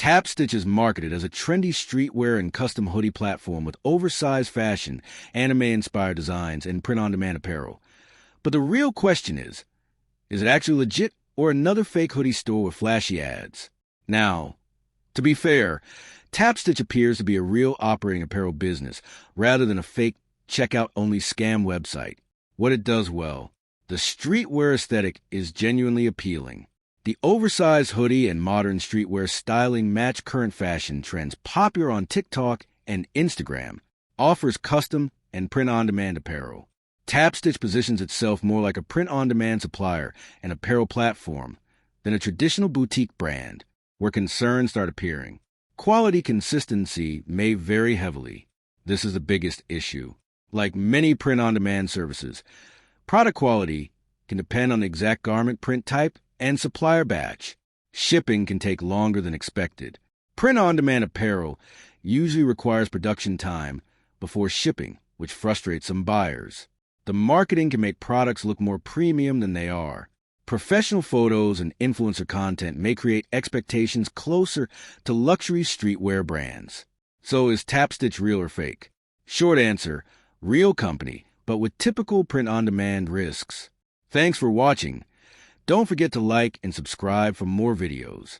Tapstitch is marketed as a trendy streetwear and custom hoodie platform with oversized fashion, anime-inspired designs, and print-on-demand apparel. But the real question is it actually legit or another fake hoodie store with flashy ads? Now, to be fair, Tapstitch appears to be a real operating apparel business rather than a fake checkout-only scam website. What it does well: the streetwear aesthetic is genuinely appealing. The oversized hoodie and modern streetwear styling match current fashion trends popular on TikTok and Instagram, offers custom and print-on-demand apparel. Tapstitch positions itself more like a print-on-demand supplier and apparel platform than a traditional boutique brand, where concerns start appearing. Quality consistency may vary heavily. This is the biggest issue. Like many print-on-demand services, product quality can depend on the exact garment print type and supplier batch. Shipping can take longer than expected. Print-on-demand apparel usually requires production time before shipping, which frustrates some buyers. The marketing can make products look more premium than they are. Professional photos and influencer content may create expectations closer to luxury streetwear brands. So is Tapstitch real or fake? Short answer: real company, but with typical print-on-demand risks. Thanks for watching. Don't forget to like and subscribe for more videos.